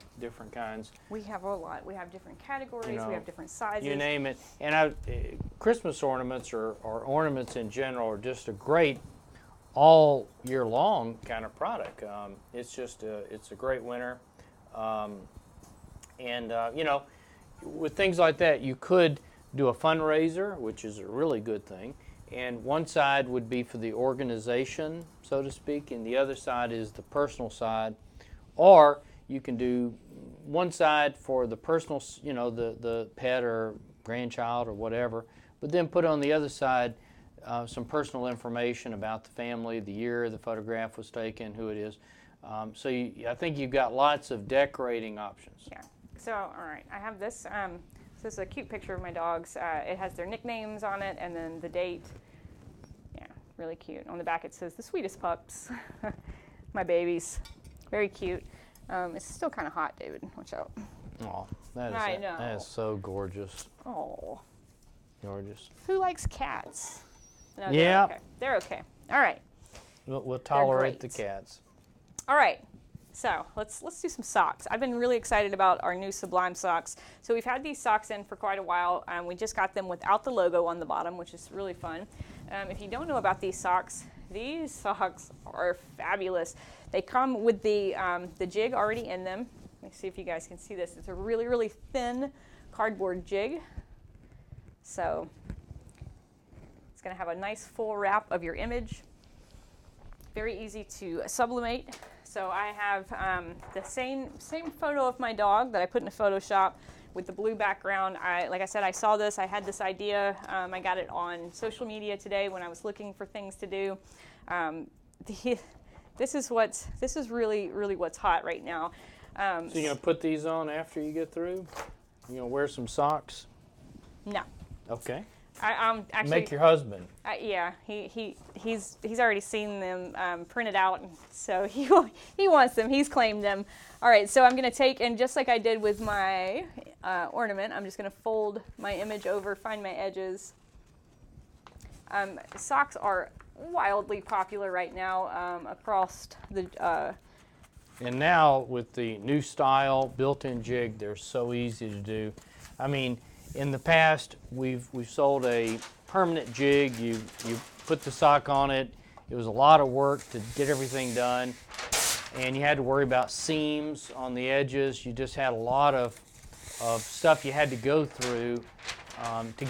kinds. we have a lot. We have different categories. You know, we have different sizes. You name it. And Christmas ornaments or ornaments in general are just a great all year long kind of product. It's just it's a great winner. You know, with things like that, you could do a fundraiser, which is a really good thing. And one side would be for the organization, so to speak, and the other side is the personal side. Or you can do one side for the personal, you know, the pet or grandchild or whatever, but then put on the other side some personal information about the family, the year the photograph was taken, who it is. So I think you've got lots of decorating options. Yeah. So, all right, I have this. So this is a cute picture of my dogs. It has their nicknames on it and then the date. Yeah, really cute. On the back it says the sweetest pups. My babies. Very cute. It's still kind of hot, David. Watch out. Oh, that is so gorgeous. Oh. Gorgeous. Who likes cats? No, Yeah. They're okay. They're okay. All right. We'll tolerate the great. cats. All right. So let's do some socks. I've been really excited about our new Sublime socks. So we've had these socks in for quite a while. We just got them without the logo on the bottom, which is really fun. If you don't know about these socks are fabulous. They come with the jig already in them. Let me see if you guys can see this. It's a really, really thin cardboard jig. So it's going to have a nice full wrap of your image. Very easy to sublimate. So I have the same photo of my dog that I put in a Photoshop with the blue background. Like I said, I saw this. I had this idea. I got it on social media today when I was looking for things to do. This is really, really what's hot right now. So you're going to put these on after you get through? You going to wear some socks? No. Okay. Actually, Make your husband. Yeah, he's already seen them printed out, so he wants them. He's claimed them. All right, so I'm going to take, and just like I did with my ornament, I'm just going to fold my image over, find my edges. Socks are wildly popular right now across the. And now with the new style built-in jig, they're so easy to do. I mean, in the past, we've sold a permanent jig. You put the sock on it. It was a lot of work to get everything done, and you had to worry about seams on the edges. You just had a lot of stuff you had to go through to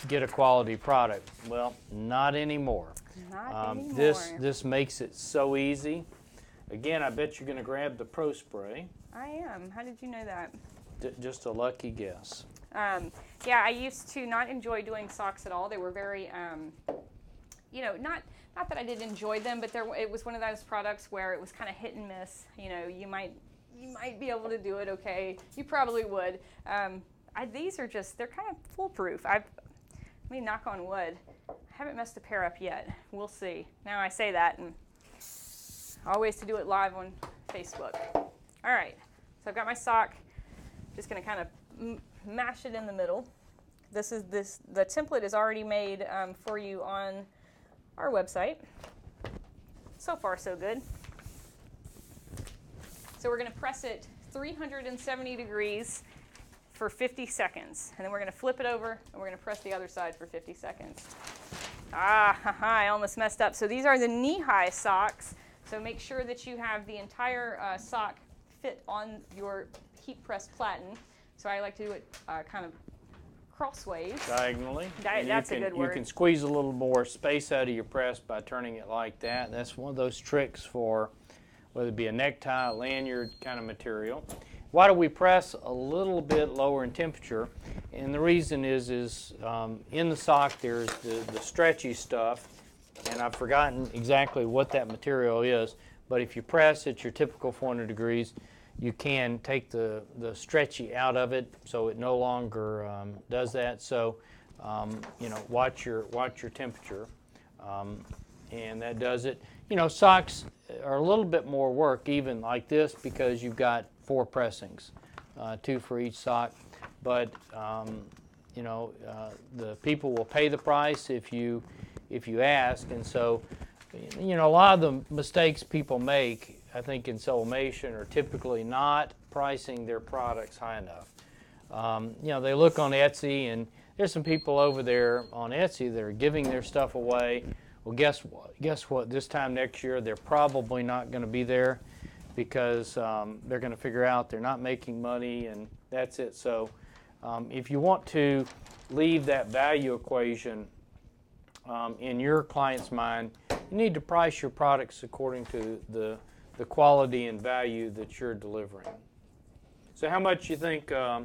get a quality product. Well, not anymore. Not anymore. This makes it so easy. Again, I bet you're going to grab the Pro Spray. I am. How did you know that? Just a lucky guess. Yeah, I used to not enjoy doing socks at all. They were very, not that I didn't enjoy them, but it was one of those products where it was kind of hit and miss. You know, you might be able to do it okay. You probably would. These are they're kind of foolproof. Let me knock on wood. I haven't messed a pair up yet. We'll see. Now I say that, and always to do it live on Facebook. All right, so I've got my sock. Just going to kind of mash it in the middle. The template is already made for you on our website. So far, so good. So we're going to press it 370 degrees for 50 seconds. And then we're going to flip it over, and we're going to press the other side for 50 seconds. I almost messed up. So these are the knee-high socks. So make sure that you have the entire sock fit on your heat-pressed platen. So I like to do it kind of crossways. Diagonally. That's a good word. You can squeeze a little more space out of your press by turning it like that. That's one of those tricks for whether it be a necktie, lanyard kind of material. Why do we press a little bit lower in temperature? And the reason is in the sock there's the stretchy stuff, and I've forgotten exactly what that material is, but if you press at your typical 400 degrees, you can take the stretchy out of it, so it no longer does that. So, watch your temperature, and that does it. Socks are a little bit more work, even like this, because you've got 4 pressings, 2 for each sock. But the people will pay the price if you ask, and so a lot of the mistakes people make, I think, in sublimation are typically not pricing their products high enough. They look on Etsy, and there's some people over there on Etsy that are giving their stuff away. Well, guess what? This time next year, they're probably not going to be there because they're going to figure out they're not making money, and that's it. So if you want to leave that value equation in your client's mind, you need to price your products according to the quality and value that you're delivering. So how much do you think a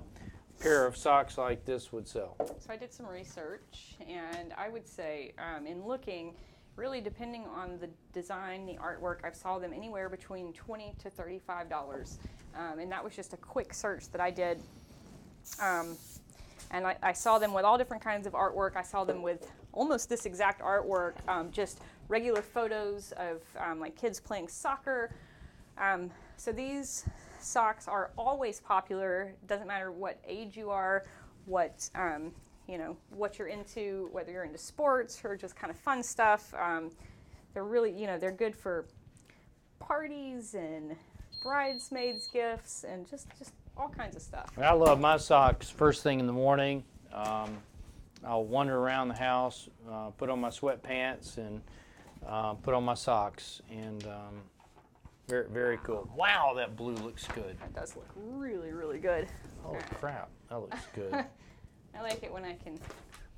pair of socks like this would sell? So I did some research, and I would say in looking, really depending on the design, the artwork, I saw them anywhere between $20 to $35. And that was just a quick search that I did. And I saw them with all different kinds of artwork. I saw them with almost this exact artwork, just regular photos of like kids playing soccer. So these socks are always popular. Doesn't matter what age you are, what you're into, whether you're into sports or just kind of fun stuff. They're really, they're good for parties and bridesmaids gifts and just all kinds of stuff. I love my socks first thing in the morning. I'll wander around the house, put on my sweatpants, and put on my socks, and very, very cool. Wow, that blue looks good. That does look really, really good. Holy crap, that looks good. I like it when I can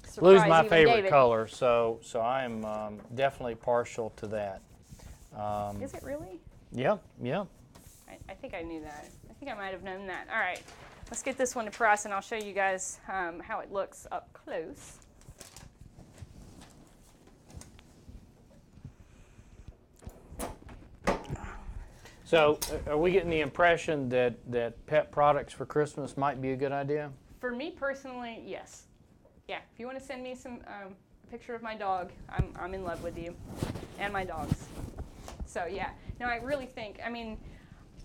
surprise Blue's my even favorite David. color, so I am definitely partial to that. Is it really? Yeah. I think I knew that. I think I might have known that. All right, let's get this one to press, and I'll show you guys how it looks up close. So are we getting the impression that pet products for Christmas might be a good idea? For me personally, yes. Yeah, if you want to send me some a picture of my dog, I'm in love with you and my dogs. So yeah, no, I really think,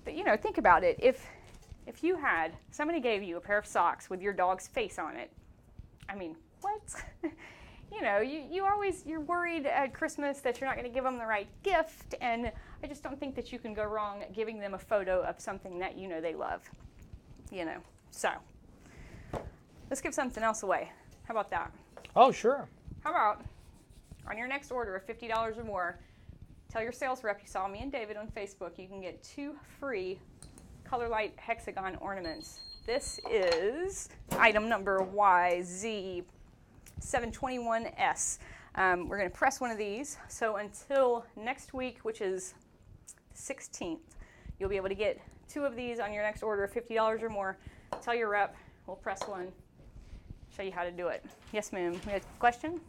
think about it. If somebody gave you a pair of socks with your dog's face on it, what? You're worried at Christmas that you're not going to give them the right gift, and I just don't think that you can go wrong giving them a photo of something that they love. So let's give something else away. How about that? Oh, sure. How about on your next order of $50 or more, tell your sales rep you saw me and David on Facebook, you can get 2 free Color Light hexagon ornaments. This is item number YZ721S. We're going to press one of these. So until next week, which is the 16th, you'll be able to get 2 of these on your next order of $50 or more. Tell your rep, we'll press one, show you how to do it. Yes, ma'am. We have a question?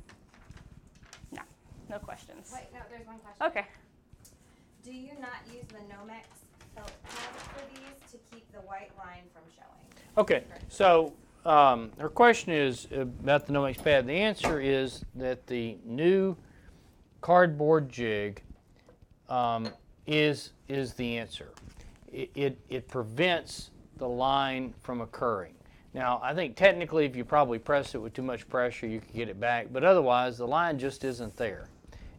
No questions. Wait, no, there's one question. Okay. Do you not use the Nomex felt pad for these to keep the white line from showing? Okay, so her question is about the Nomex pad. The answer is that the new cardboard jig is the answer. It prevents the line from occurring. Now, I think technically if you probably press it with too much pressure, you could get it back, but otherwise the line just isn't there.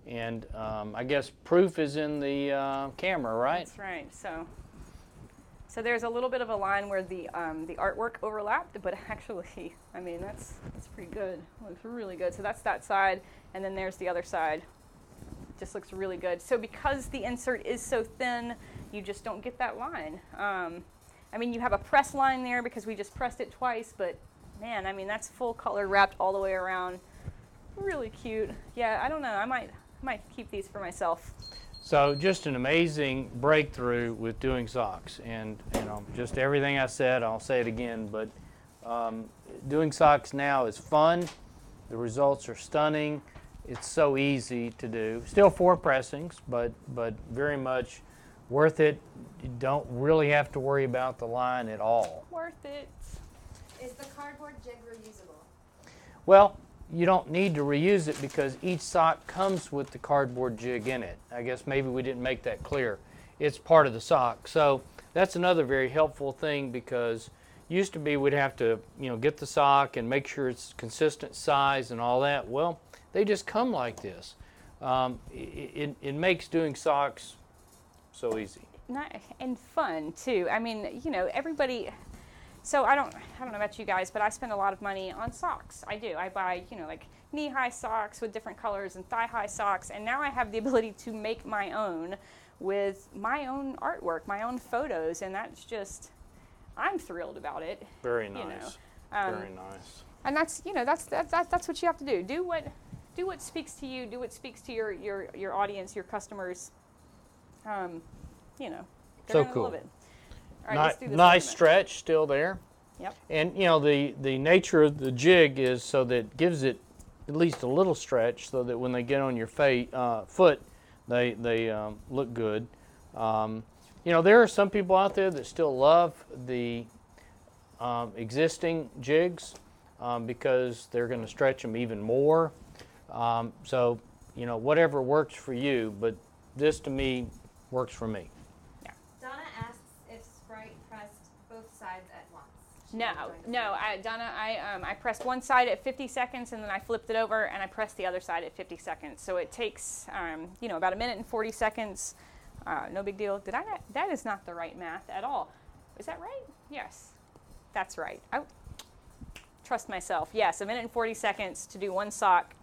And I guess proof is in the camera, right? That's right. So there's a little bit of a line where the artwork overlapped, but actually, I mean, that's pretty good. It looks really good. So that's that side, and then there's the other side. Just looks really good. So because the insert is so thin, you just don't get that line. I mean, you have a press line there because we just pressed it twice, but man, I mean, that's full color wrapped all the way around. Really cute. Yeah, I don't know. I might keep these for myself. So just an amazing breakthrough with doing socks, and just everything I said, I'll say it again, but doing socks now is fun. The results are stunning. It's so easy to do. Still 4 pressings, but very much worth it. You don't really have to worry about the line at all. Worth it. Is the cardboard jig reusable? Well, you don't need to reuse it because each sock comes with the cardboard jig in it. I guess maybe we didn't make that clear. It's part of the sock. So that's another very helpful thing, because used to be we'd have to get the sock and make sure it's consistent size and all that. Well, they just come like this. It makes doing socks so easy. And fun too. I mean, everybody. So I don't know about you guys, but I spend a lot of money on socks. I do. I buy, like knee-high socks with different colors and thigh-high socks, and now I have the ability to make my own with my own artwork, my own photos, and that's just, I'm thrilled about it. Very nice. Very nice. And that's, that's what you have to do. Do what speaks to you. Do what speaks to your audience, your customers. They're So gonna cool. love it. All right, let's do this nice ornament. stretch still there. Yep. And the nature of the jig is so that it gives it at least a little stretch, so that when they get on your foot, they look good. There are some people out there that still love the existing jigs because they're going to stretch them even more. So whatever works for you, but this to me works for me. Donna asks if Sprite pressed both sides at once. No, Donna, I pressed one side at 50 seconds, and then I flipped it over, and I pressed the other side at 50 seconds. So it takes, about a minute and 40 seconds. No big deal. That is not the right math at all. Is that right? Yes, that's right. I trust myself. Yes, a minute and 40 seconds to do one sock.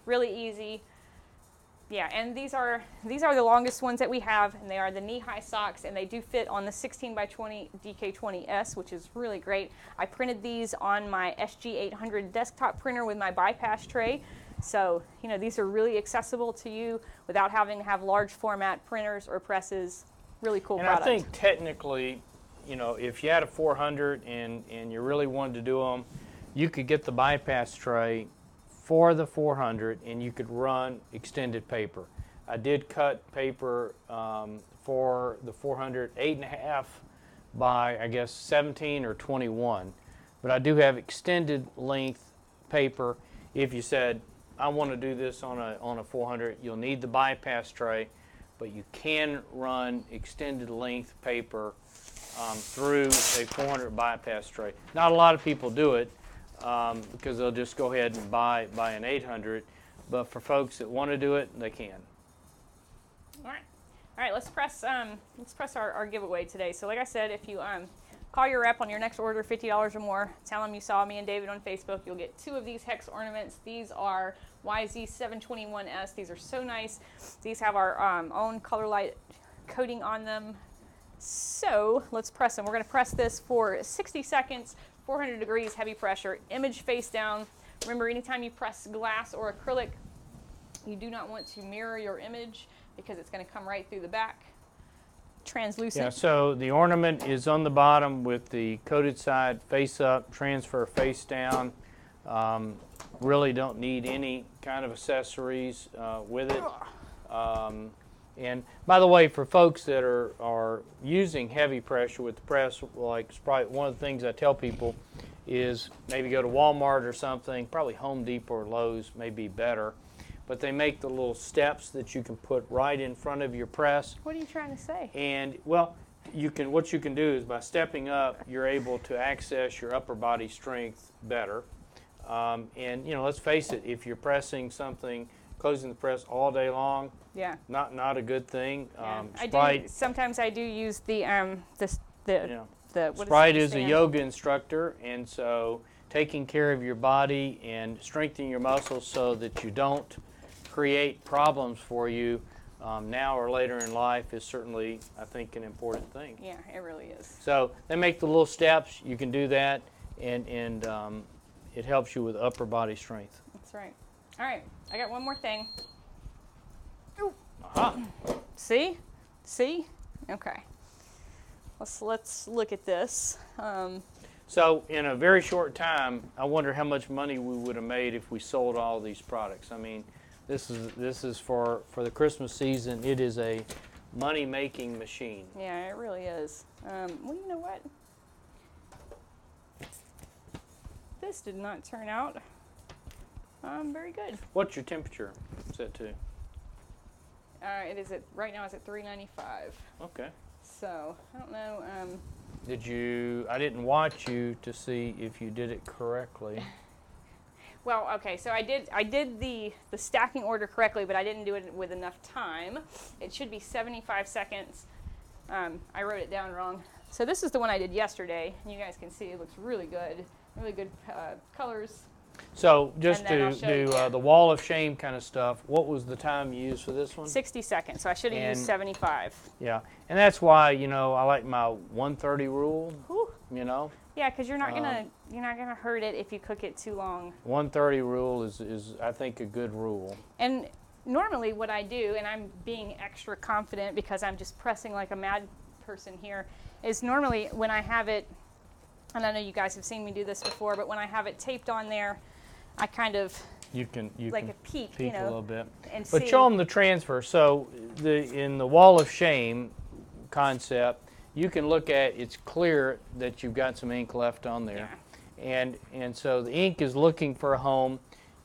Really easy. Yeah, and these are the longest ones that we have, and they are the knee-high socks, and they do fit on the 16x20 DK20S, which is really great. I printed these on my SG800 desktop printer with my bypass tray, so these are really accessible to you without having to have large format printers or presses. Really cool product. And I think technically, if you had a 400 and you really wanted to do them, you could get the bypass tray for the 400, and you could run extended paper. I did cut paper for the 400 8.5 by, I guess, 17 or 21, but I do have extended length paper. If you said, I want to do this on a 400, you'll need the bypass tray, but you can run extended length paper through a 400 bypass tray. Not a lot of people do it, because they'll just go ahead and buy an 800, but for folks that want to do it, they can. All right. Let's press our giveaway today. So, like I said, if you call your rep on your next order, $50 or more, tell them you saw me and David on Facebook, you'll get 2 of these hex ornaments. These are YZ721S. These are so nice. These have our own color light coating on them. So let's press them. We're going to press this for 60 seconds. 400 degrees, heavy pressure, image face down. Remember, anytime you press glass or acrylic, you do not want to mirror your image because it's going to come right through the back. Translucent. Yeah, so the ornament is on the bottom with the coated side face up, transfer face down. Really don't need any kind of accessories with it. And by the way, for folks that are using heavy pressure with the press, like Sprite, one of the things I tell people is maybe go to Walmart or something, probably Home Depot or Lowe's may be better, but they make the little steps that you can put right in front of your press. What are you trying to say? And, well, what you can do is by stepping up, you're able to access your upper body strength better. And let's face it, if you're pressing something, closing the press all day long, Yeah. not a good thing. Yeah. Sprite, Sometimes I do use the what Sprite it is a stand? yoga instructor, and so taking care of your body and strengthening your muscles so that you don't create problems for you now or later in life is certainly, I think, an important thing. Yeah, it really is. So they make the little steps. You can do that, and it helps you with upper body strength. That's right. All right, I got one more thing. Aha. See? Okay. Let's look at this. So in a very short time, I wonder how much money we would have made if we sold all these products. I mean, this is for the Christmas season. It is a money-making machine. Yeah, it really is. Well, you know what? This did not turn out very good. What's your temperature set to? It is right now. It's at 395. Okay. So I don't know. I didn't watch you to see if you did it correctly. Well, okay. So I did the stacking order correctly, but I didn't do it with enough time. It should be 75 seconds. I wrote it down wrong. So this is the one I did yesterday. You guys can see it looks really good. Really good colors. So just And then I'll to show do you, the wall of shame kind of stuff, what was the time you used for this one? 60 seconds. So I should have used And- 75. Yeah, and that's why I like my 130 rule. Whew. Yeah, because you're not gonna hurt it if you cook it too long. 130 rule is I think a good rule. And normally what I do, and I'm being extra confident because I'm just pressing like a mad person here, is normally when I have it, and I know you guys have seen me do this before, but when I have it taped on there, I kind of You can like a peek, a little bit. and But see. show them the transfer. So in the wall of shame concept, you can look at, it's clear that you've got some ink left on there. Yeah. And so the ink is looking for a home.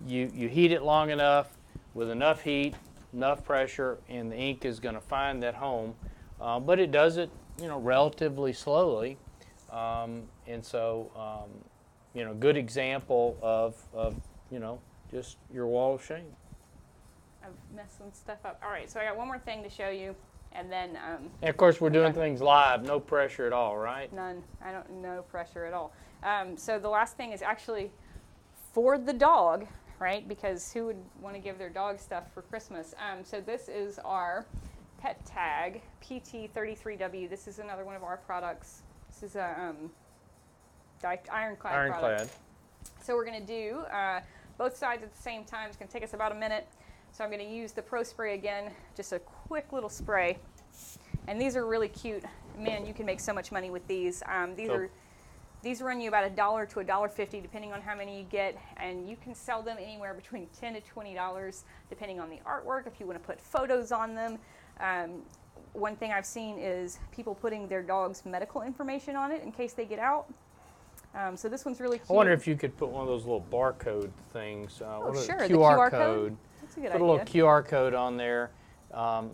You heat it long enough with enough heat, enough pressure, and the ink is going to find that home. But it does it, relatively slowly. And so, good example of just your wall of shame. I've messed some stuff up. All right, so I got one more thing to show you, and then And of course, we're doing Okay. things live, no pressure at all, right? none. No pressure at all. So the last thing is actually for the dog, right? Because who would want to give their dog stuff for Christmas? So this is our pet tag, PT33W. This is another one of our products. This is a ironclad product. So we're going to do both sides at the same time. It's going to take us about a minute. So I'm going to use the Pro Spray again, just a quick little spray. And these are really cute. Man, you can make so much money with these. These run you about $1 to $1.50 depending on how many you get, and you can sell them anywhere between $10 to $20 depending on the artwork. If you want to put photos on them. One thing I've seen is people putting their dog's medical information on it in case they get out. So this one's really cute. I wonder if you could put one of those little barcode things. Oh, what is it? sure, the QR code. That's a good Put idea. a little QR code on there.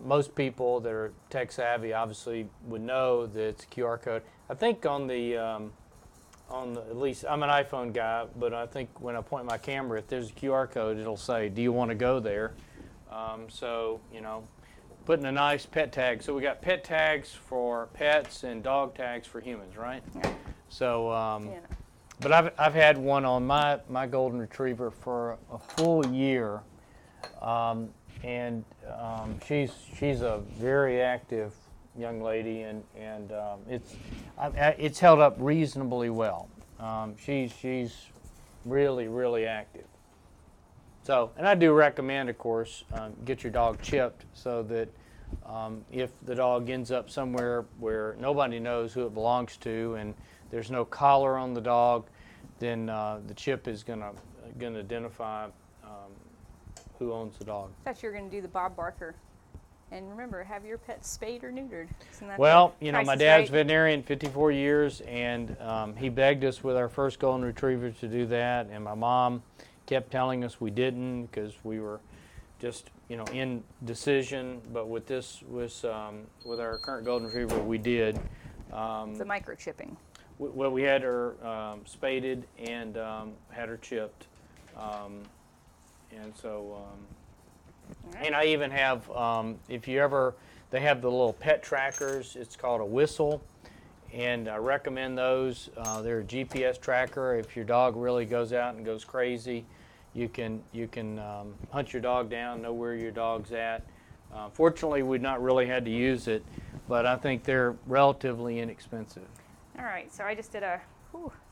Most people that are tech savvy obviously would know that it's a QR code. I think on the at least I'm an iPhone guy, but I think when I point my camera, if there's a QR code, it'll say, "Do you want to go there?" So putting a nice pet tag. So we got pet tags for pets and dog tags for humans, right? Yeah. So, Yeah. but I've had one on my golden retriever for a full year, and she's a very active young lady, and it's held up reasonably well. She's really active. So, and I do recommend, of course, get your dog chipped so that if the dog ends up somewhere where nobody knows who it belongs to and there's no collar on the dog, then the chip is going to identify who owns the dog. I thought you were going to do the Bob Barker. And remember, have your pet spayed or neutered. Isn't that Well, the my Price is dad's Right? veterinarian, 54 years, and he begged us with our first golden retriever to do that, and my mom kept telling us we didn't because we were just in decision. But with our current golden retriever, we did. It's the microchipping. Well, we had her spaded and had her chipped, and so, Right. and I even have, if you ever, they have the little pet trackers. It's called a whistle, and I recommend those. They're a GPS tracker. If your dog really goes out and goes crazy, you can hunt your dog down, know where your dog's at. Fortunately, we've not really had to use it, but I think they're relatively inexpensive. All right, so I just did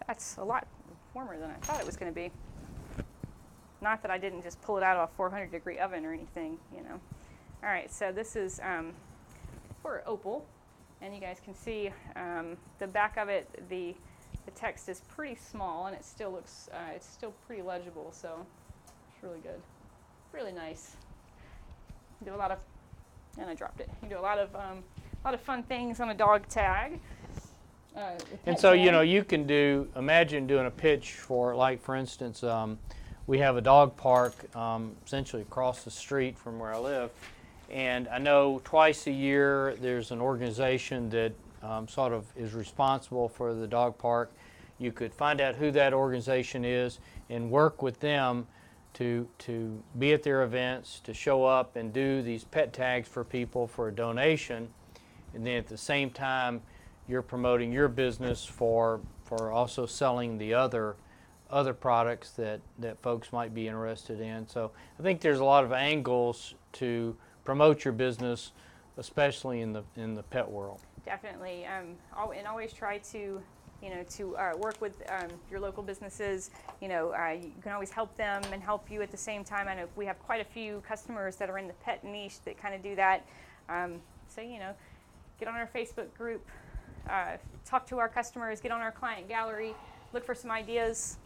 that's a lot warmer than I thought it was going to be. Not that I didn't just pull it out of a 400-degree oven or anything, you know. All right, so this is for Opal, and you guys can see the back of it, the text is pretty small, and it still looks, it's still pretty legible, so it's really good. Really nice. You do a lot of, and I dropped it. You do a lot of fun things on a dog tag. And so, you know, you can imagine doing a pitch for, like, for instance, we have a dog park essentially across the street from where I live. And I know twice a year there's an organization that sort of is responsible for the dog park. You could find out who that organization is and work with them to be at their events, to show up and do these pet tags for people for a donation. And then at the same time, you're promoting your business for also selling the other products that folks might be interested in. So I think there's a lot of angles to promote your business, especially in the pet world. Definitely, and always try to work with your local businesses. You can always help them and help you at the same time. I know we have quite a few customers that are in the pet niche that kind of do that. So get on our Facebook group. Talk to our customers, get on our client gallery, look for some ideas,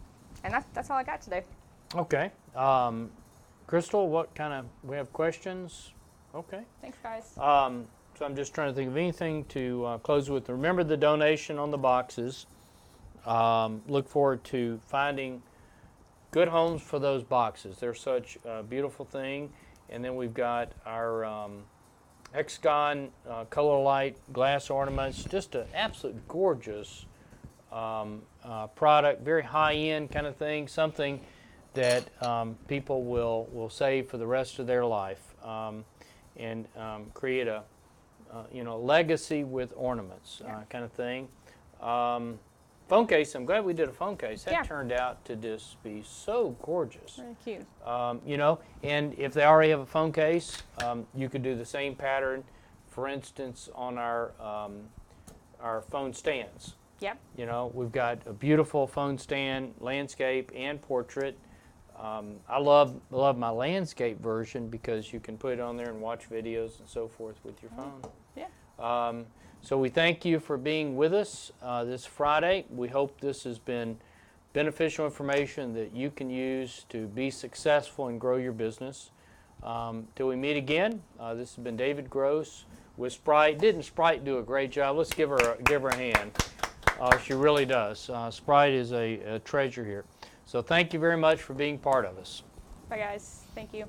and that's all I got today. Okay. Crystal, we have questions? Okay. Thanks, guys. So I'm just trying to think of anything to close with. Remember the donation on the boxes. Look forward to finding good homes for those boxes. They're such a beautiful thing. And then we've got our hexagon color light glass ornaments, just an absolute gorgeous product, very high-end kind of thing, something that people will save for the rest of their life, and create a legacy with ornaments, kind of thing. Phone case, I'm glad we did a phone case. That turned out to just be so gorgeous. Very cute. And if they already have a phone case, you could do the same pattern, for instance, on our phone stands. Yep. We've got a beautiful phone stand, landscape and portrait. I love my landscape version because you can put it on there and watch videos and so forth with your phone. Yeah. So we thank you for being with us this Friday. We hope this has been beneficial information that you can use to be successful and grow your business. Till we meet again, this has been David Gross with Sprite. Didn't Sprite do a great job? Let's give her a hand. She really does. Sprite is a treasure here. So thank you very much for being part of us. Bye, guys. Thank you.